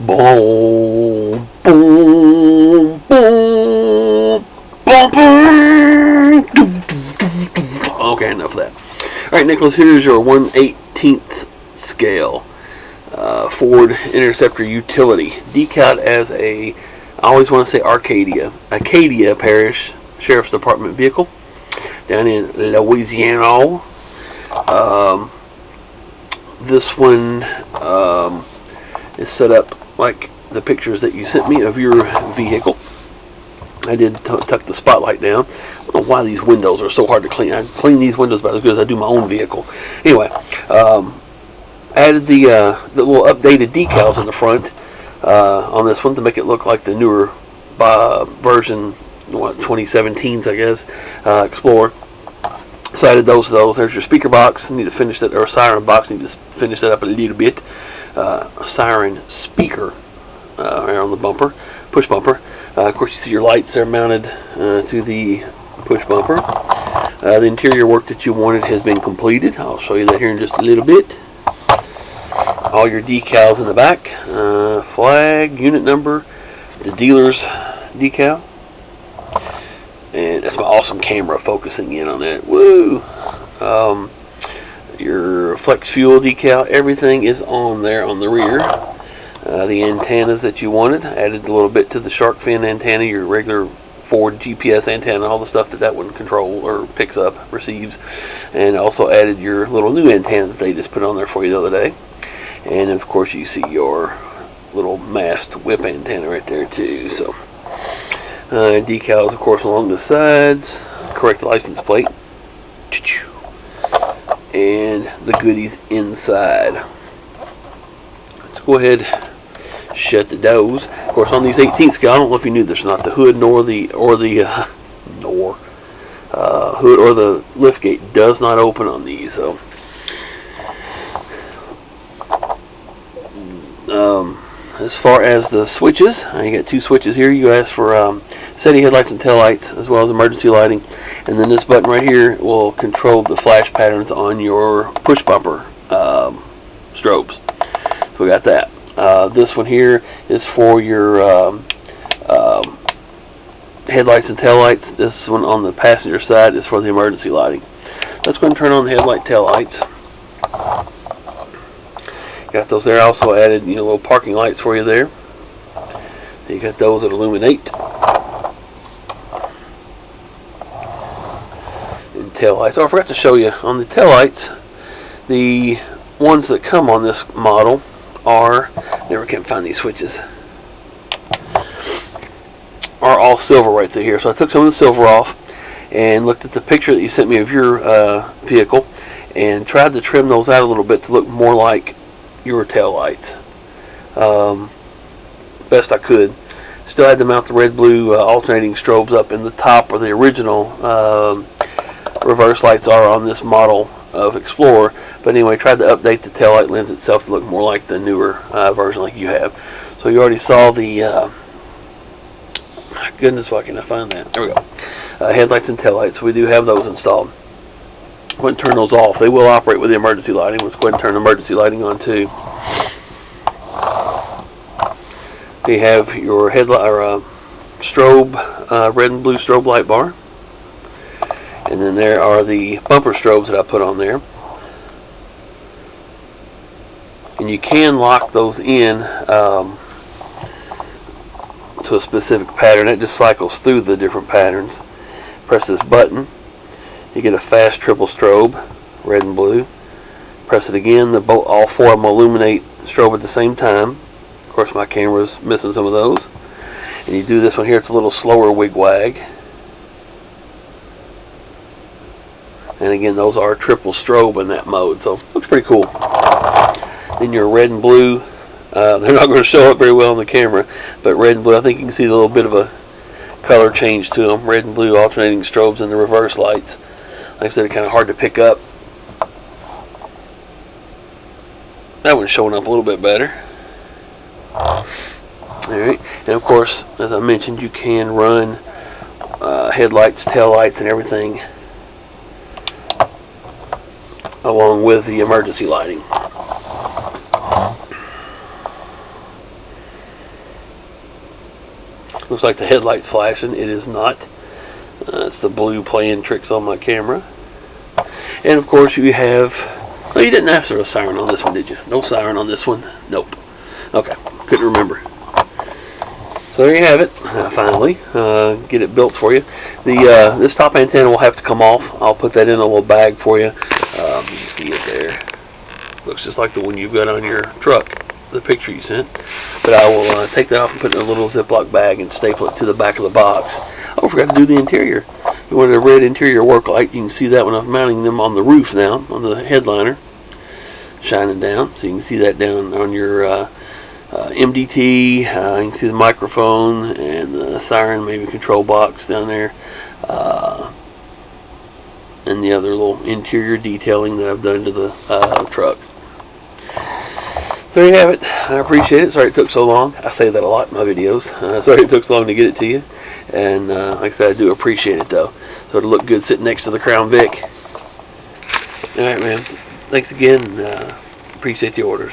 Boom, boom, boom, boom, boom. Okay, enough of that. Alright, Nicholas, here's your 1/18th scale Ford Interceptor Utility, decaled as a, I always want to say Acadia Parish Sheriff's Department vehicle down in Louisiana. This one is set up like the pictures that you sent me of your vehicle. I did tuck the spotlight down. I don't know why these windows are so hard to clean. I clean these windows about as good as I do my own vehicle. Anyway, added the little updated decals in the front on this one to make it look like the newer version, 2017's, I guess, Explorer. So I added those to those. There's your speaker box. I need to finish that, or siren box. I need to finish that up a little bit. Siren speaker on the bumper, push bumper. Of course, you see your lights there mounted to the push bumper. The interior work that you wanted has been completed. I'll show you that here in just a little bit. All your decals in the back, flag, unit number, the dealer's decal, and that's my awesome camera focusing in on that. Woo! Your flex fuel decal, everything is on there on the rear. The antennas that you wanted, added a little bit to the shark fin antenna, your regular Ford GPS antenna, all the stuff that one controls or picks up, receives, and also added your little new antenna that they just put on there for you the other day. And of course you see your little mast whip antenna right there too. So decals, of course, along the sides, correct license plate, and the goodies inside. Let's go ahead, shut the doors. Of course, on these 18th scale, I don't know if you knew this or not, the hood hood or the liftgate does not open on these. So as far as the switches, you got two switches here. You asked for steady headlights and taillights, as well as emergency lighting, and then this button right here will control the flash patterns on your push bumper strobes. So we got that. This one here is for your headlights and taillights. This one on the passenger side is for the emergency lighting. Let's go and turn on the headlight taillights. Got those there. I also added, little parking lights for you there. You got those that illuminate. And taillights. Oh, I forgot to show you on the taillights. The ones that come on this model are, never can find these switches, are all silver right through here. So I took some of the silver off and looked at the picture that you sent me of your vehicle and tried to trim those out a little bit to look more like your tail lights, best I could. Still had to mount the red-blue alternating strobes up in the top where the original reverse lights are on this model of Explorer. But anyway, tried to update the tail light lens itself to look more like the newer version like you have. So you already saw the, my goodness, why can't I find that? There we go. Headlights and tail lights. So we do have those installed. Go ahead and turn those off. They will operate with the emergency lighting. Let's go ahead and turn emergency lighting on too. You have your headlight or strobe, red and blue strobe light bar, and then there are the bumper strobes that I put on there. And you can lock those in to a specific pattern. It just cycles through the different patterns. Press this button. You get a fast triple strobe, red and blue. Press it again, all four of them illuminate strobe at the same time. Of course, my camera's missing some of those. And you do this one here, it's a little slower wig-wag. And again, those are triple strobe in that mode, so looks pretty cool. Then your red and blue, they're not going to show up very well on the camera, but red and blue, I think you can see a little bit of a color change to them. Red and blue alternating strobes in the reverse lights. Like I said, it's kind of hard to pick up. That one's showing up a little bit better. Alright, and of course, as I mentioned, you can run headlights, tail lights, and everything along with the emergency lighting. Looks like the headlight's flashing. It is not. It's the blue playing tricks on my camera. And of course you have, well, you didn't ask for a siren on this one, did you? No siren on this one? Nope. Okay, couldn't remember. So there you have it. Finally, get it built for you. This top antenna will have to come off. I'll put that in a little bag for you. You can see it there. Looks just like the one you've got on your truck, the picture you sent. But I will take that off and put it in a little Ziploc bag and staple it to the back of the box. Oh, I forgot to do the interior. You wanted a red interior work light. You can see that when I'm mounting them on the roof now, on the headliner, shining down. So you can see that down on your MDT. You can see the microphone and the siren, maybe control box down there, and the other little interior detailing that I've done to the truck. There you have it. I appreciate it. Sorry it took so long. I say that a lot in my videos. Sorry it took so long to get it to you. And like I said, I do appreciate it though. So it'll look good sitting next to the Crown Vic. Alright, man. Thanks again. Appreciate the orders.